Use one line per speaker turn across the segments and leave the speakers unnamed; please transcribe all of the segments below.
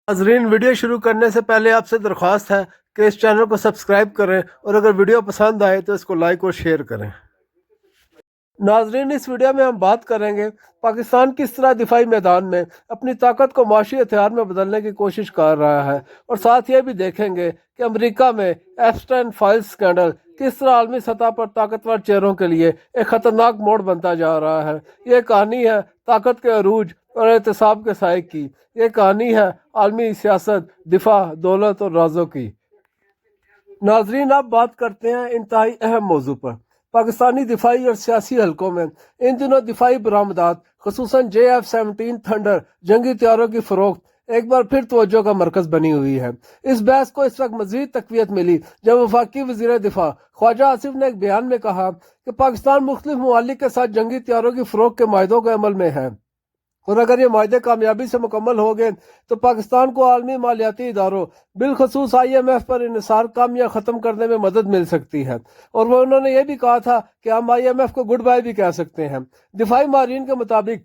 नाजरीन, वीडियो शुरू करने से पहले आपसे दरख्वास्त है कि इस चैनल को सब्सक्राइब करें और अगर वीडियो पसंद आए तो इसको लाइक और शेयर करें। नाजरीन, इस वीडियो में हम बात करेंगे पाकिस्तान किस तरह दिफाई मैदान में अपनी ताकत को माशी हथियार में बदलने की कोशिश कर रहा है, और साथ ये भी देखेंगे कि अमेरिका में एप्स्टाइन फाइल्स स्कैंडल किस तरह आलमी सतह पर ताकतवर चेहरों के लिए एक खतरनाक मोड़ बनता जा रहा है। ये कहानी है ताकत के अरूज और एहतसाब के साय की। ये कहानी है आलमी सियासत, दिफा, दौलत और राजों की। नाजरीन, अब बात करते हैं इंतहाई अहम मौजू पर। पाकिस्तानी दिफाई और सियासी हलकों में इन दिनों दिफाई बरामदात, खसूसन JF-17 थंडर जंगी हथियारों की फरोख्त एक बार फिर तवज्जो का मरकज बनी हुई है। इस बहस को इस वक्त मजीद तकवीत मिली जब वफाकी वजीर दिफा ख्वाजा आसिफ ने एक बयान में कहा कि पाकिस्तान मुख्तलिफ ममालिक के साथ जंगी हथियारों की फरोख्त के माहिदों के अमल में है, और अगर ये माहदे कामयाबी से मुकम्मल हो गए तो पाकिस्तान को आलमी मालियाती इदारों बिलखसूस IMF पर इन्हिसार कम या ख़त्म करने में मदद मिल सकती है। और वो उन्होंने ये भी कहा था कि हम IMF को गुड बाय भी कह सकते हैं। दिफाई माहिरीन के मुताबिक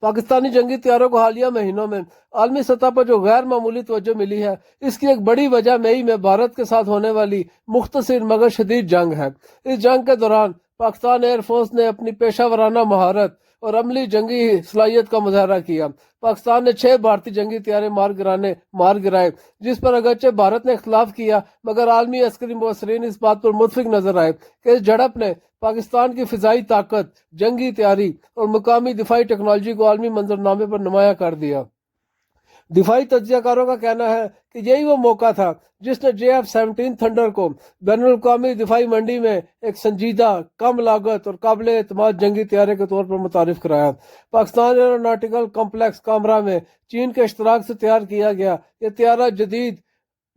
पाकिस्तानी जंगी हथियारों को हालिया महीनों में आलमी सतह पर जो गैर मामूली तवज्जो मिली है, इसकी एक बड़ी वजह मई में भारत के साथ होने वाली मुख्तसर मगर शदीद जंग है। इस जंग के दौरान पाकिस्तान एयरफोर्स ने अपनी पेशावराना महारत और अमली जंगी सलाहियत का मुजाहरा किया। पाकिस्तान ने 6 भारतीय जंगी हथियारे मार गिराए, जिस पर अगरचे भारत ने इख्तलाफ किया, मगर आलमी अस्करी मुबसरीन इस बात पर मुतफिक नजर आए कि इस झड़प ने पाकिस्तान की फिजाई ताकत, जंगी तैयारी और मुकामी दिफाई टेक्नोलॉजी को आलमी मंजरनामे पर नुमाया कर दिया। दिफाई तज्जियाकारों का कहना है कि यही वो मौका था जिसने JF-17 थंडर को बैनुल-अक़वामी दिफाई मंडी में एक संजीदा, कम लागत और काबिल एतमाद जंगी तैयारे के तौर पर मुतारिफ कराया। पाकिस्तान एरोनॉटिकल कॉम्प्लेक्स कामरा में चीन के इश्तराक से तैयार किया गया ये तैयारा जदीद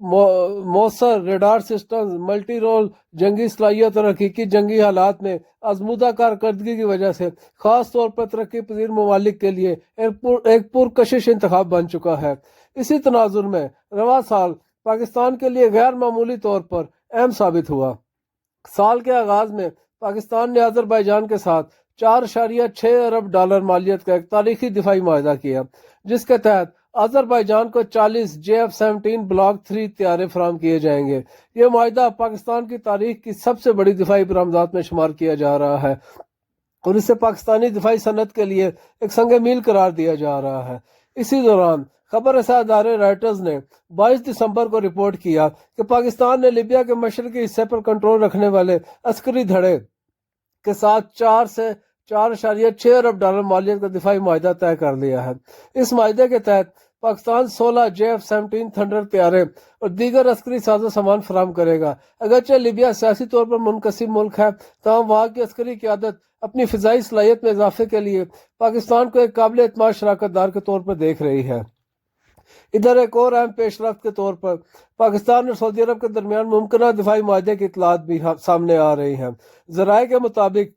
मौसर रेडार सिस्टम, मल्टी रोल जंगी सलाहियत और हकीकी जंगी हालात में आजमूदा कारकर्दगी की वजह से खास तौर पर तरक्की पजीर ममालिक के लिए एक पुरकशिश इंतखाब बन चुका है। इसी तनाजुर में रवा साल पाकिस्तान के लिए गैर मामूली तौर पर अहम साबित हुआ। साल के आगाज में पाकिस्तान ने अजरबैजान के साथ $4.6 अरब मालियत का एक तारीखी दिफाई माहिदा किया, जिसके तहत अजरबैजान को 40 JF-17 ब्लॉक 3 तैयारे फराम किए जाएंगे। ये माहिदा पाकिस्तान की तारीख की सबसे बड़ी दिफाई बरामदात में शुमार किया जा रहा है और इसे पाकिस्तानी दिफाई सनत के लिए एक संग मील करार दिया जा रहा है। इसी दौरान खबर रसा इदारे रॉयटर्स ने 22 दिसंबर को रिपोर्ट किया कि पाकिस्तान ने लीबिया के मशरकी हिस्से पर कंट्रोल रखने वाले अस्करी धड़े के साथ 4.6 अरब डॉलर मालियत का दिफाई माहिदा तय कर लिया है। इस माहिदे के तहत पाकिस्तान 16 JF-17 थंडर तैयारे और दीगर अस्करी साजो सामान फराम करेगा। अगरचे लीबिया सियासी तौर पर मुनकसिम मुल्क है, तमाम वहाँ की अस्करी क़यादत अपनी फ़िज़ाई सलाहियत में इजाफे के लिए पाकिस्तान को एक काबिल एतमाद शराकत दार के तौर पर देख रही है। इधर एक और अहम पेशरफ्त के तौर पर पाकिस्तान और सऊदी अरब के दरमियान मुमकिन दिफाई माहिदे की इतलात भी सामने आ रही हैं। ज़राए के मुताबिक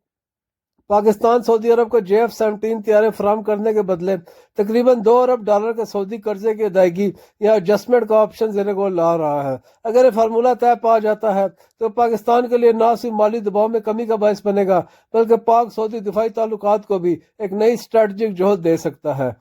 पाकिस्तान सऊदी अरब को JF-17 तैयारे फराम करने के बदले तकरीबन $2 अरब के सऊदी कर्जे की अदायगी या एडजस्टमेंट का ऑप्शन ज़ेरे गौर ला रहा है। अगर ये फार्मूला तय पा जाता है तो पाकिस्तान के लिए न सिर्फ माली दबाव में कमी का बायस बनेगा, बल्कि पाक सऊदी दिफाई ताल्लुकात को भी एक नई स्ट्रेटजिक जोहर दे सकता है।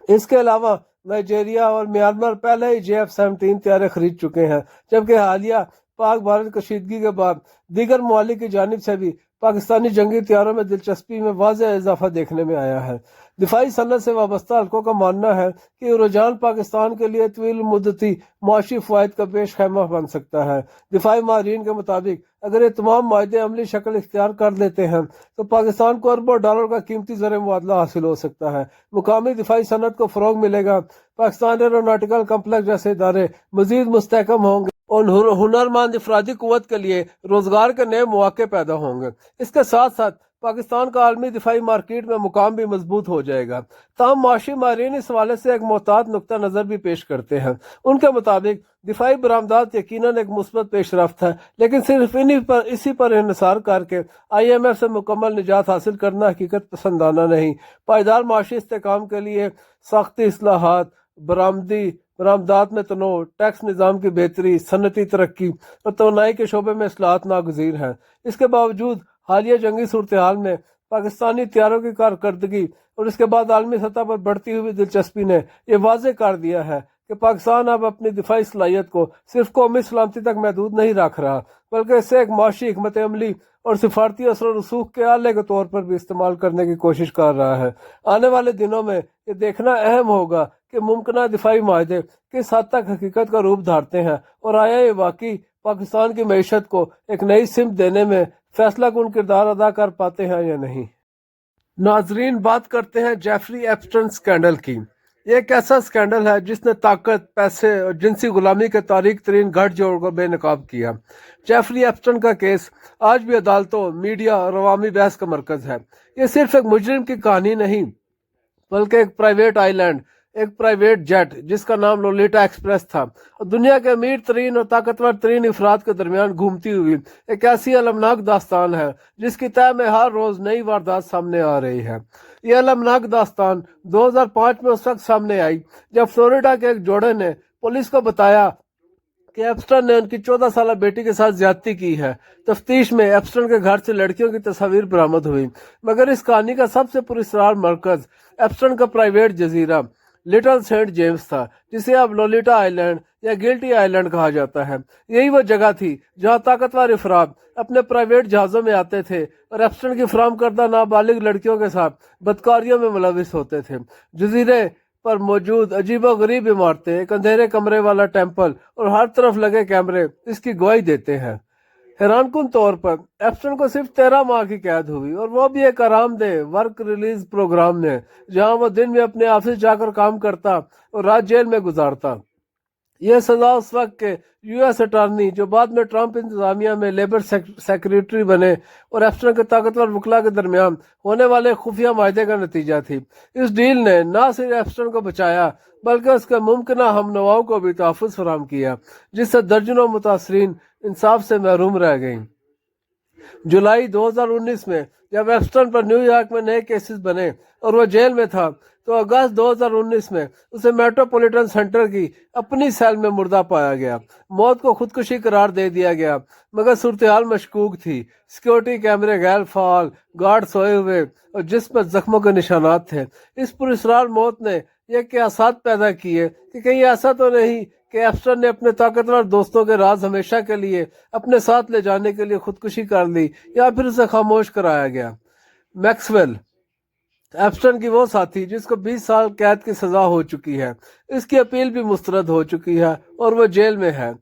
इसके अलावा नाइजीरिया और म्यांमार पहले ही JF-17 तैयारे खरीद चुके हैं, जबकि हालिया पाक भारत कशीदगी के बाद दीगर ममालिक की जानिब से भी पाकिस्तानी जंगी तैयारों में दिलचस्पी में वाज़ेह इजाफा देखने में आया है। दिफाई सनत से वाबस्ता हल्कों का मानना है कि रुझान पाकिस्तान के लिए तवील मुद्दती मुआशी फ़वाइद का पेश खैमा बन सकता है। दिफाई माहिरीन के मुताबिक अगर ये तमाम माहिदे अमली शक्ल इख्तियार कर लेते हैं तो पाकिस्तान को अरबों डॉलर का कीमती ज़र मुबादला हासिल हो सकता है। मुकामी दिफाई सनत को फ़रोग मिलेगा, पाकिस्तान एरोनॉटिकल कॉम्प्लेक्स जैसे इदारे मजीद मुस्तहकम होंगे और हुनरमंद अफरादी कुव्वत के लिए रोजगार के नए मौके पैदा होंगे। इसके साथ साथ पाकिस्तान का आलमी दिफाई मार्केट में मुकाम भी मजबूत हो जाएगा। तमाम माशी माहिरीन इस हवाले से एक मोहतात नुक्ता नज़र भी पेश करते हैं। उनके मुताबिक दिफाई बरामदात यकीनन एक मुस्बत पेशरफ्त है, लेकिन सिर्फ इसी पर इन्हिसार करके IMF से मुकम्मल निजात हासिल करना हकीकत पसंदाना नहीं। पायदार माशी इस्तेकाम के लिए सख्ती इस्लाहात, बरामदात में तनों, टैक्स निज़ाम की बेहतरी, सनती तरक्की और तोनाई के शोबे में इस्लाहात नागुज़ीर हैं। इसके बावजूद हालिया जंगी सूरत हाल में पाकिस्तानी तैयारों की कारकर्दगी और इसके बाद आलमी सतह पर बढ़ती हुई दिलचस्पी ने यह वाज़ेह कर दिया है कि पाकिस्तान अब अपनी दिफाई सलाहियत को सिर्फ कौमी सलामती तक महदूद नहीं रख रहा, बल्कि इससे एक माशी हिकमत अमली और सिफारती असर रसूख के आले के तौर पर भी इस्तेमाल करने की कोशिश कर रहा है। आने वाले दिनों में ये देखना अहम होगा कि मुमकिन दिफाई माहदे किस हद तक हकीकत का रूप धारते हैं और आया ये वाकई पाकिस्तान की मईशत को एक नई सिमत देने में फैसला कुन किरदार अदा कर पाते हैं या नहीं। नाजरीन, बात करते हैं जेफरी एप्स्टाइन स्कैंडल की। ये एक ऐसा स्कैंडल है जिसने ताकत, पैसे और जिनसी गुलामी के तारीख तरीन गढ़ जोड़ को बेनकाब किया। जेफरी एप्स्टाइन का केस आज भी अदालतों, मीडिया और अवामी बहस का मरकज है। ये सिर्फ एक मुजरिम की कहानी नहीं, बल्कि एक प्राइवेट आइलैंड, एक प्राइवेट जेट जिसका नाम लोलिटा एक्सप्रेस था और दुनिया के अमीर तरीन और ताकतवर तरीन अफराद के दरमियान घूमती हुई एक ऐसी अलमनाक दास्तान है जिसकी तय में हर रोज नई वारदात सामने आ रही है। ये अलमनाक दास्तान 2005 में उस वक्त सामने आई जब फ्लोरिडा के एक जोड़े ने पुलिस को बताया कि एप्स्टाइन ने उनकी 14 साल बेटी के साथ ज्यादती की है। तफ्तीश में एप्स्टाइन के घर से लड़कियों की तस्वीर बरामद हुई, मगर इस कहानी का सबसे पुरस्कार मरकज एप्स्टाइन का प्राइवेट जजीरा लिटिल सेंट जेम्स था, जिसे अब लोलिटा आइलैंड या गिल्टी आइलैंड कहा जाता है। यही वो जगह थी जहां ताकतवर अफराद अपने प्राइवेट जहाज़ों में आते थे और एप्स्टाइन की फराम करदा नाबालिग लड़कियों के साथ बदकारियों में मुलविस होते थे। जजीरे पर मौजूद अजीबो गरीब इमारतें, एक अंधेरे कमरे वाला टेम्पल और हर तरफ लगे कैमरे इसकी गवाही देते हैं। हैरानकुन तौर पर एप्स्टाइन को सिर्फ 13 माह की कैद हुई और वो भी एक आरामदेह वर्क रिलीज प्रोग्राम में, जहां वो दिन में अपने ऑफिस जाकर काम करता और रात जेल में गुजारता। यह सजा उस वक्त के यूएस अटॉर्नी, जो बाद में ट्रंप इंतजामिया में लेबर सेक्रेटरी बने, और एप्स्टाइन के ताकतवर वकला के दरमियान होने वाले खुफिया माहदे का नतीजा थी। इस डील ने न सिर्फ एप्स्टाइन को बचाया बल्कि उसके मुमकिन हमनवाओं को भी तहफ़्फ़ुज़ फराहम किया, जिससे दर्जनों मुतासरीन इंसाफ से महरूम रह गई। जुलाई 2019 में जब एप्स्टाइन पर न्यूयॉर्क में नए केसेस बने और वह जेल में था, तो अगस्त 2019 में उसे मेट्रोपॉलिटन सेंटर की अपनी सेल में मुर्दा पाया गया। मौत को खुदकुशी करार दे दिया गया, मगर सूरत-ए-हाल मशकूक थी। सिक्योरिटी कैमरे गैर फाल, गार्ड सोए हुए और जिस पर जख्मों के निशानात थे। इस पुरस्कार मौत ने यह क़यासात पैदा किए कि कहीं ऐसा तो नहीं कि एप्स्टाइन ने अपने ताकतवर दोस्तों के राज हमेशा के लिए अपने साथ ले जाने के लिए खुदकुशी कर ली, या फिर उसे खामोश कराया गया। मैक्सवेल, एप्स्टाइन की वो साथी जिसको 20 साल कैद की सजा हो चुकी है, इसकी अपील भी मुस्तरद हो चुकी है और वो जेल में है।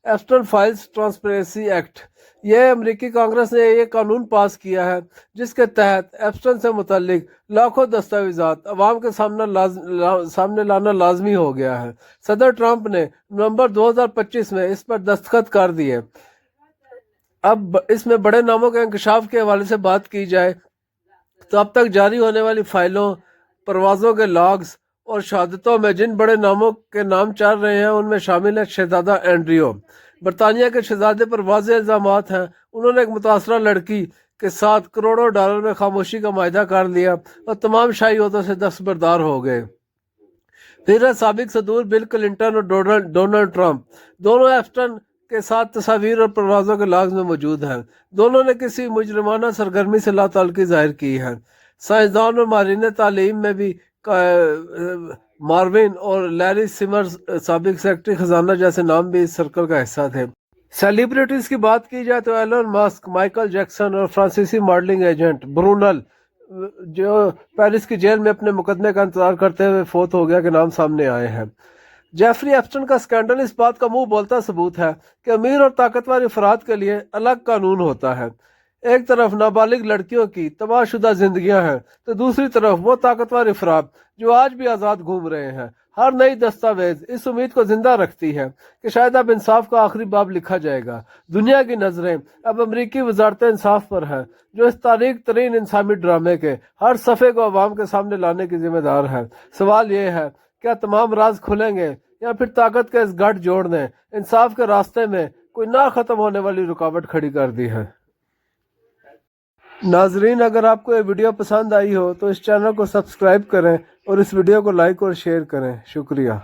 एप्स्टाइन फाइल्स ट्रांसपेरेंसी एक्ट, यह अमेरिकी कांग्रेस ने यह कानून पास किया है जिसके तहत एप्स्टाइन से मुतल्लिक लाखों दस्तावेजात अवाम के सामने लाना लाजमी हो गया है। सदर ट्रंप ने नवंबर 2025 में इस पर दस्तखत कर दिए। अब इसमें बड़े नामों के इंकशाफ के हवाले से बात की जाए तो अब तक जारी होने वाली फाइलों, परवाज़ों के लॉग्स और शहादतों में जिन बड़े नामों के नाम चल रहे हैं उनमें शामिल है शहजादा एंड्रियो। बरतानिया के शहजादे पर वाज़ेह इल्ज़ामात हैं। उन्होंने एक मुतासरा लड़की के साथ करोड़ों डॉलर में खामोशी का माहिदा कर लिया और तमाम शाही ओहदों से दस्तबरदार हो गए। फिर साबिक सदूर बिल क्लिंटन और डोनाल्ड ट्रंप, दोनों एप्स्टाइन के साथ तस्वीर और परवाज़ों के लॉग्स में मौजूद हैं। दोनों ने किसी मुजरिमाना सरगर्मी से लाताल्लुकी जाहिर की है। साइंसदान और माहिरीन तालीम में भी मार्विन और लैरी सिमर्स, साबिक सेक्रेटरी खजाना जैसे नाम भी इस सर्कल का हिस्सा थे। सेलिब्रिटीज की बात की जाए तो एलन मस्क, माइकल जैक्सन और फ्रांसीसी मॉडलिंग एजेंट ब्रूनल, जो पेरिस की जेल में अपने मुकदमे का इंतजार करते हुए फोत हो गया, के नाम सामने आए हैं। जेफरी एप्स्टाइन का स्कैंडल इस बात का मुंह बोलता सबूत है कि अमीर और ताकतवर अफराद के लिए अलग कानून होता है। एक तरफ नाबालिग लड़कियों की तबाहशुदा जिंदगियां हैं, तो दूसरी तरफ वो ताकतवर अफराद जो आज भी आज़ाद घूम रहे हैं। हर नई दस्तावेज इस उम्मीद को जिंदा रखती है कि शायद अब इंसाफ का आखिरी बाब लिखा जाएगा। दुनिया की नजरें अब अमरीकी वजारत इंसाफ पर है, जो इस तारीख तरीन इंसानी ड्रामे के हर सफ़े को अवाम के सामने लाने की जिम्मेदार है। सवाल ये है, क्या तमाम राज खुलेंगे या फिर ताकत के इस गठ जोड़ ने इंसाफ के रास्ते में कोई ना खत्म होने वाली रुकावट खड़ी कर दी है। नाजरीन, अगर आपको ये वीडियो पसंद आई हो तो इस चैनल को सब्सक्राइब करें और इस वीडियो को लाइक और शेयर करें। शुक्रिया।